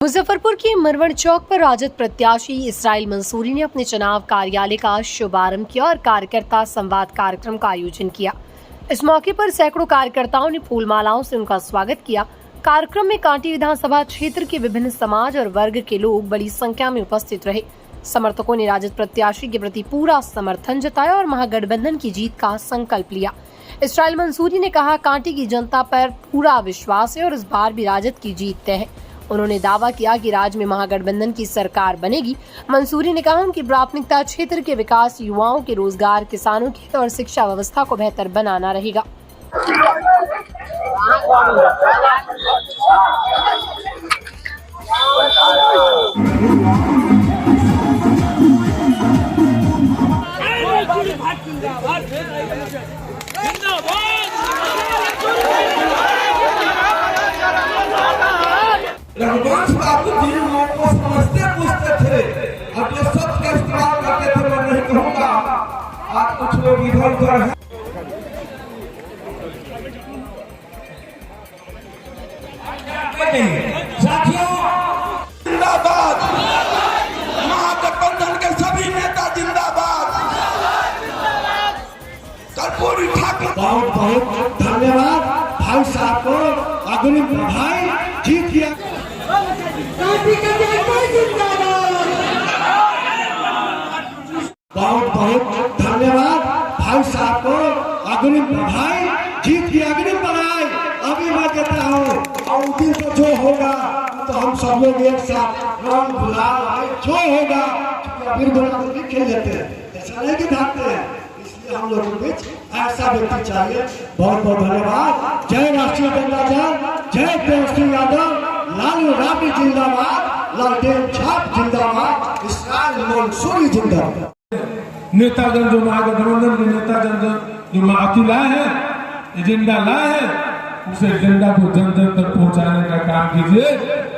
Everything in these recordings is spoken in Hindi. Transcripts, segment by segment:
मुजफ्फरपुर के मरवड़ चौक पर राजद प्रत्याशी इसराइल मंसूरी ने अपने चुनाव कार्यालय का शुभारंभ किया और कार्यकर्ता संवाद कार्यक्रम का आयोजन किया। इस मौके पर सैकड़ों कार्यकर्ताओं ने फूलमालाओं से उनका स्वागत किया। कार्यक्रम में कांटी विधानसभा क्षेत्र के विभिन्न समाज और वर्ग के लोग बड़ी संख्या में उपस्थित रहे। समर्थकों ने राजद प्रत्याशी के प्रति पूरा समर्थन जताया और महागठबंधन की जीत का संकल्प लिया। इसराइल मंसूरी ने कहा, कांटी की जनता पर पूरा विश्वास है और इस बार भी राजद की जीत तय है। उन्होंने दावा किया कि राज्य में महागठबंधन की सरकार बनेगी। मंसूरी ने कहा, उनकी प्राथमिकता क्षेत्र के विकास, युवाओं के रोजगार, किसानों की और शिक्षा व्यवस्था को बेहतर बनाना रहेगा। रघुवंश बाबू जी लोगों को समझते पूछते थे और जो शब्द का इस्तेमाल करते थे मैं नहीं कहूँगा। आज कुछ लोग इधर उधर हैं। साथियों, जिंदाबाद, महागठबंधन के सभी नेता जिंदाबाद। कर्पूरी ठाकुर, बहुत बहुत धन्यवाद भाई साहब को, अग्रिम भाई जीत गया। बहुत बहुत धन्यवाद भाई साहब को, अग्रिम भाई जीत की अग्रिम बनाए। अभी मैं कहता हूँ और दिन तो जो होगा तो हम सब लोग एक साथ रंग गुलाल जो होगा अबीर गुलाल भी खेल लेते हैं, ऐसा नहीं कि भागते हैं। इसलिए हम लोगों के बीच ऐसा व्यक्ति चाहिए। बहुत बहुत धन्यवाद। जय राष्ट्रीय जनता दल, जय तेजस्वी यादव, लालू राबड़ी जिंदाबाद, लालटेन छाप जिंदाबाद, इसराइल मंसूरी जिंदाबाद। नेतागण जो महागठबंधन के नेतागण जो माती लाए हैं, एजेंडा लाए हैं, उस एजेंडा को जन जन तक पहुंचाने का काम कीजिए।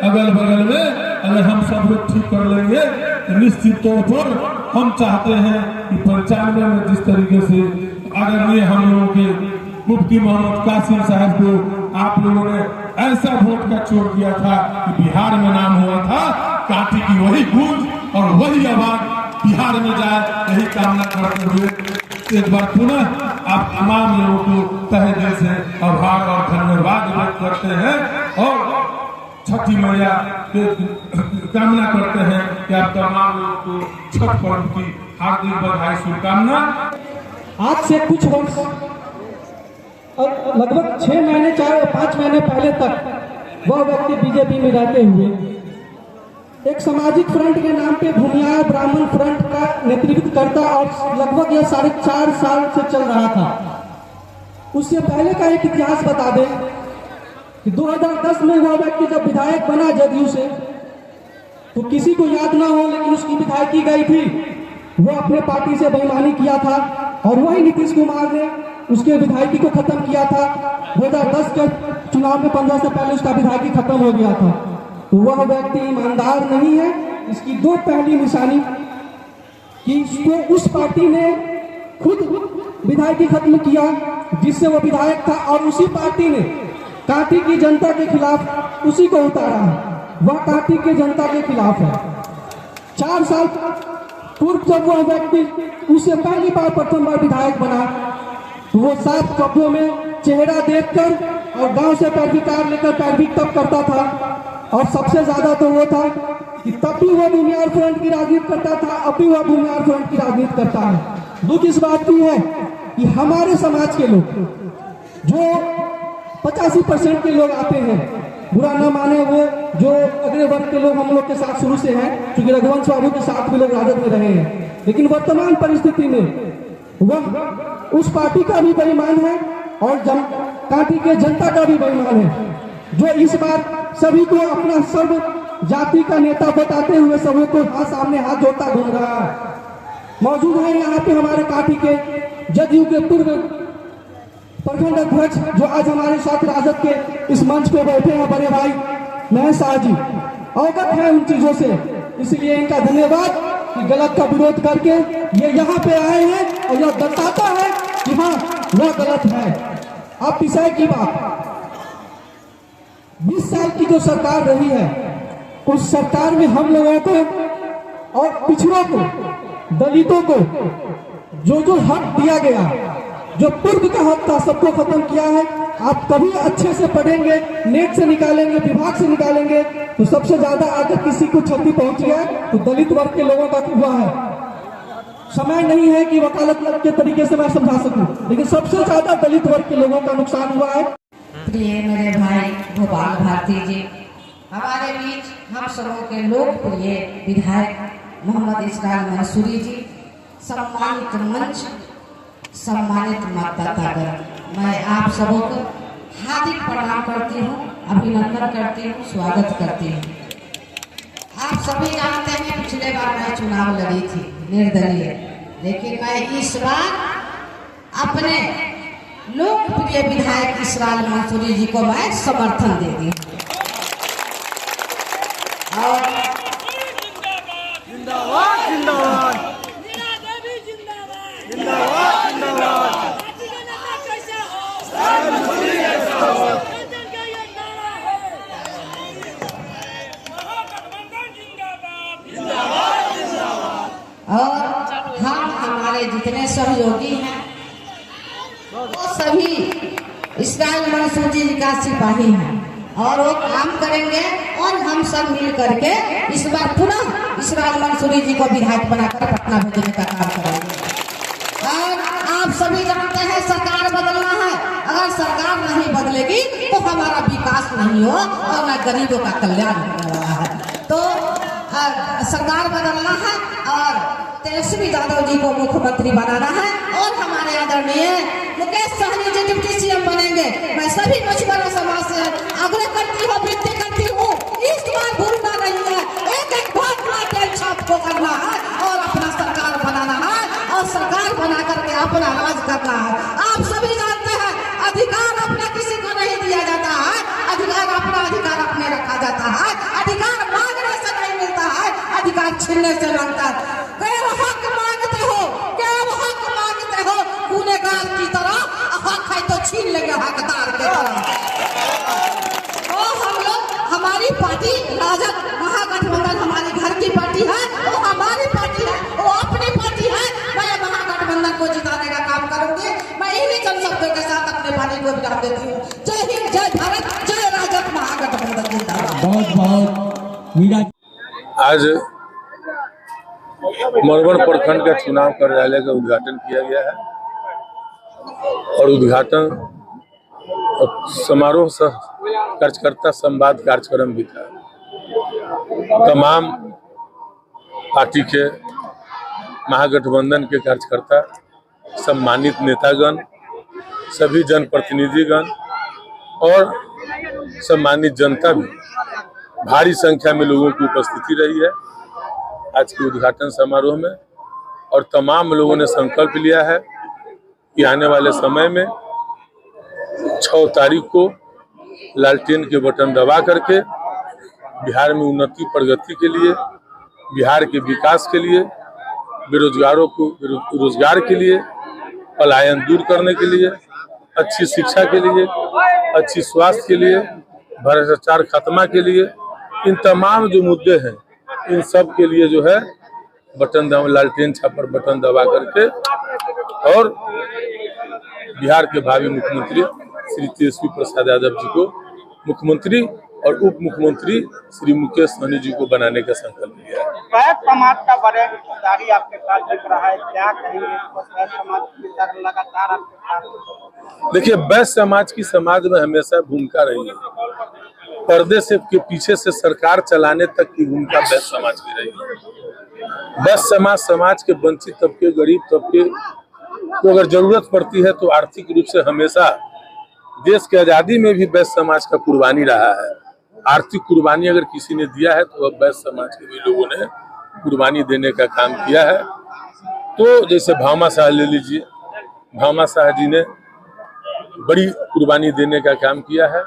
अगल बगल में अगर हम सब लोग ठीक कर लेंगे तो निश्चित तौर पर हम चाहते हैं कि 95 में जिस तरीके से आदरणीय हम लोगों के मुफ्ती मोहम्मद कासिम साहब को आप लोगों ने ऐसा वोट का चोर दिया था कि बिहार में नाम हुआ था, कांटी की वही गूंज और वही आवाज बिहार में जाए, यही कामना करते हुए एक बार पुनः आप तमाम लोगों को तहे दिल से आभार और धन्यवाद व्यक्त करते हैं और छठी मैया कामना करते हैं कि आप तमाम लोगों को छठ पर्व की हार्दिक बधाई, शुभकामना। आज से कुछ वर्ष और लगभग 6 महीने 4-5 महीने पहले तक वह व्यक्ति बीजेपी में रहते हुए एक सामाजिक फ्रंट के नाम पे भूमियार ब्राह्मण फ्रंट का नेतृत्व करता और लगभग यह 4.5 साल से चल रहा था। उससे पहले का एक इतिहास बता दें कि 2010 में वह व्यक्ति जब विधायक बना जदयू से, तो किसी को याद ना हो लेकिन उसकी विधायकी गई थी। वो अपने पार्टी से बेईमानी किया था और वही नीतीश कुमार ने उसके विधायकी को खत्म किया था। 2010 के चुनाव में 15 से पहले उसका विधायकी खत्म हो गया था। तो वह व्यक्ति ईमानदार नहीं है। इसकी दो पहली निशानी कि इसको उस पार्टी ने खुद विधायकी खत्म किया जिससे वो विधायक था और उसी पार्टी ने कांटी की जनता के खिलाफ उसी को उतारा है। वह कांटी के जनता के खिलाफ है। 4 साल पूर्व जब वह व्यक्ति उससे पहली बार प्रथम बार विधायक बना तो वो साफ शब्दों में चेहरा देखकर और गांव से पैरविकार लेकर पैरवी तब करता था। और सबसे ज्यादा तो वो था कि तब भी वो भूमियार फ्रंट की राजनीति करता था, अब भी वह भूमियार फ्रंट की राजनीति करता है। दुख इस बात की है कि हमारे समाज के लोग जो 85% के लोग आते हैं, बुरा न माने वो जो अगले वर्ग के लोग हम लोग के साथ शुरू से हैं, क्योंकि रघुवंश बाबू के साथ भी लोग राजद में रहे हैं, लेकिन वर्तमान परिस्थिति में वह उस पार्टी का भी बेईमान है और कांटी के जनता का भी बेईमान है, जो इस बार सभी को अपना सर्व जाति का नेता बताते हुए सभी को सामने हाथ जोड़ता घूम रहा है। मौजूद है यहाँ पे हमारे कांटी के जदयू के पूर्व प्रखंड अध्यक्ष जो आज हमारे साथ राजद के इस मंच पे बैठे हैं, बड़े भाई महेश शाह जी अवगत है उन चीजों से, इसलिए इनका धन्यवाद कि गलत का विरोध करके ये यहाँ पे आए हैं और यह बताता है कि हाँ वह गलत है। अब विषय की बात, 20 साल की जो सरकार रही है उस सरकार में हम लोगों को और पिछड़ों को, दलितों को जो हक दिया गया, जो पूर्व का हक था, सबको खत्म किया है। आप कभी अच्छे से पढ़ेंगे, नेट से निकालेंगे, विभाग से निकालेंगे, तो सबसे ज्यादा अगर किसी को क्षति पहुंची है तो दलित वर्ग के लोगों का हुआ है। समय नहीं है कि वकालत के तरीके से मैं समझा सकूं, लेकिन सबसे ज्यादा दलित वर्ग के लोगों का नुकसान हुआ है। प्रिय मेरे भाई भोपाल भारती जी, हमारे बीच हम सबों के लोकप्रिय विधायक मोहम्मद इस्राइल मंसूरी जी, सम्मानित मंच, सम्मानित मतदातागण, मैं आप सबों को हार्दिक प्रणाम करती हूँ, अभिनंदन करती हूँ, स्वागत करती हूँ। आप सभी जानते हैं पिछले बार मैं चुनाव लड़ी थी निर्दलीय, लेकिन मैं इस बार अपने लोकप्रिय विधायक इस्राइल मंसूरी जी को मैं समर्थन दे दी और जिंदाबाद जिंदाबाद जिंदाबाद जिंदाबाद और हम हमारे जितने सहयोगी हैं वो सभी इस्राइल मंसूरी जी का सिपाही हैं और वो काम करेंगे और हम सब मिल करके इस बार पुनः इस्राइल मंसूरी जी को विधायक बनाकर पटना भेजने का काम करेंगे। और आप सभी जानते हैं सरकार बदलना है, अगर सरकार नहीं बदलेगी तो हमारा विकास नहीं हो और न गरीबों का कल्याण होने वाला है। तो सरकार बदलना है और तेजस्वी यादव जी को मुख्यमंत्री बनाना है और हमारे आदरणीय मुकेश सहनी जी डिप्टी सीएम बनेंगे। मैं सभी मछुआरा समाज से आग्रह करती हूँ, विनती करती हूँ, इस बार भूलना नहीं है, एक एक वोट तेल छाप को करना है और अपना सरकार बनाना है और सरकार बना करके अपना राज करना है। आप सभी जानते हैं अधिकार अपना किसी को नहीं दिया जाता है, अधिकार अपना अधिकार अपने रखा जाता है, अधिकार मांगने से नहीं मिलता है, अधिकार छीनने से मिलता है। हक मांगते हो, क्या हक मांगते हो गुनहगार की तरह, हक है तो छीन लेंगे हकदार के तरह। तो हम लोग, हमारी पार्टी राजद महागठबंधन हमारी घर की पार्टी है, वो हमारी पार्टी है, वो अपनी पार्टी है। मैं महागठबंधन को जिताने का काम करूंगी। मैं इन्हीं चंद शब्दों के साथ अपने पार्टी को विराम देती हूँ। जय हिंद, जय भारत, जय राजद महागठबंधन जिंदाबाद। बहुत बहुत मीरा आज मरवर प्रखंड का चुनाव कार्यालय का उद्घाटन किया गया है और उद्घाटन समारोह सह कार्यकर्ता संवाद कार्यक्रम भी था। तमाम पार्टी के महागठबंधन के कार्यकर्ता, सम्मानित नेतागण, सभी जनप्रतिनिधिगण और सम्मानित जनता भी भारी संख्या में लोगों की उपस्थिति रही है आज के उद्घाटन समारोह में। और तमाम लोगों ने संकल्प लिया है कि आने वाले समय में 6 तारीख को लालटेन के बटन दबा करके बिहार में उन्नति प्रगति के लिए, बिहार के विकास के लिए, बेरोजगारों को रोजगार के लिए, पलायन दूर करने के लिए, अच्छी शिक्षा के लिए, अच्छी स्वास्थ्य के लिए, भ्रष्टाचार खात्मा के लिए, इन तमाम जो मुद्दे हैं इन सब के लिए जो है बटन दबा, लालटेन छापर बटन दबा करके और बिहार के भावी मुख्यमंत्री श्री तेजस्वी प्रसाद यादव जी को मुख्यमंत्री और उप मुख्यमंत्री श्री मुकेश सहनी जी को बनाने का संकल्प लिया है। वैश्य समाज का बड़े हिस्सेदारी आपके साथ दिख रहा है, क्या कहेंगे? वैश्य समाज की लगातार आपके साथ। देखिए, वैश्य समाज की समाज में हमेशा भूमिका रही है। पर्दे से के पीछे से सरकार चलाने तक की भूमिका वैश्य समाज की रही है। वैश्य समाज के वंचित तबके, गरीब तबके को अगर जरूरत पड़ती है तो आर्थिक रूप से हमेशा देश की आजादी में भी वैश्य समाज का कुर्बानी रहा है। आर्थिक कुर्बानी अगर किसी ने दिया है तो अब वैश्य समाज के भी लोगों ने कुर्बानी देने का काम किया है। तो जैसे भामा शाह ले लीजिए, भामा शाह जी ने बड़ी कुर्बानी देने का काम किया है।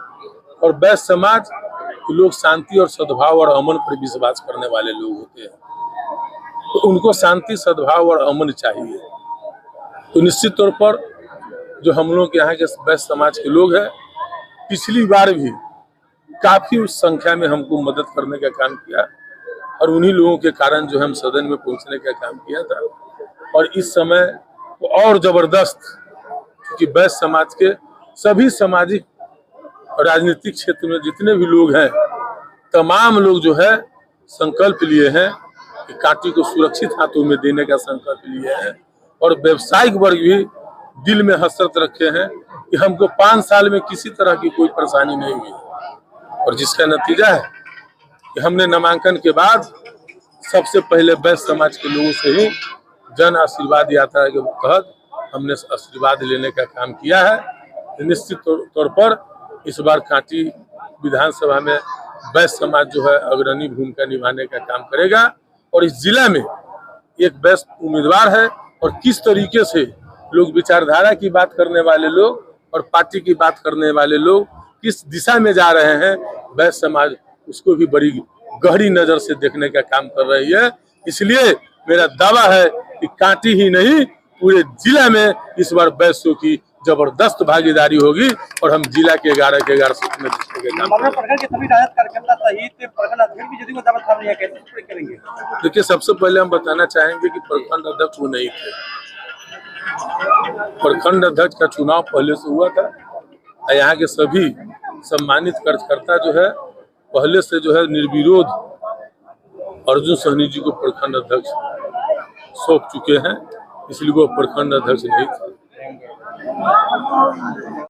और वैश्य समाज के लोग शांति और सद्भाव और अमन पर विश्वास करने वाले लोग होते हैं, तो उनको शांति, सद्भाव और अमन चाहिए। तो निश्चित तौर पर जो हम लोग यहाँ के वैश्य समाज के लोग हैं, पिछली बार भी काफी उस संख्या में हमको मदद करने का काम किया और उन्हीं लोगों के कारण जो हम सदन में पहुंचने का काम किया था। और इस समय वो और जबरदस्त, क्योंकि वैश्य समाज के सभी सामाजिक और राजनीतिक क्षेत्र में जितने भी लोग हैं, तमाम लोग जो है संकल्प लिए हैं कि कांटी को सुरक्षित हाथों में देने का संकल्प लिए हैं। और व्यवसायिक वर्ग भी दिल में हसरत रखे हैं कि हमको 5 साल में किसी तरह की कोई परेशानी नहीं हुई, और जिसका नतीजा है कि हमने नामांकन के बाद सबसे पहले वैश्य समाज के लोगों से ही जन आशीर्वाद यात्रा के तहत हमने आशीर्वाद लेने का काम किया है। निश्चित तौर पर इस बार कांटी विधानसभा में वैश्य समाज जो है अग्रणी भूमिका निभाने का काम करेगा। और इस जिला में एक वैश्य उम्मीदवार है, और किस तरीके से लोग विचारधारा की बात करने वाले लोग और पार्टी की बात करने वाले लोग किस दिशा में जा रहे हैं, वैश्य समाज उसको भी बड़ी गहरी नजर से देखने का काम कर रही है। इसलिए मेरा दावा है कि कांटी ही नहीं, पूरे जिला में इस बार वैश्यों की जबरदस्त भागीदारी होगी और हम जिला के 11 सीट में जीतने के काम प्रखंड के सभी राजद कार्यकर्ता सहित प्रखंड अध्यक्ष भी यदि वो दावा कर रही है, कैसे करेंगे? देखिए, सबसे पहले हम बताना चाहेंगे कि प्रखंड अध्यक्ष वो नहीं थे। प्रखंड अध्यक्ष का चुनाव पहले से हुआ था। यहाँ के सभी सम्मानित कार्यकर्ता जो है पहले से जो है निर्विरोध अर्जुन सहनी जी को प्रखंड अध्यक्ष सौंप चुके हैं, इसलिए वो प्रखंड अध्यक्ष नहीं थे।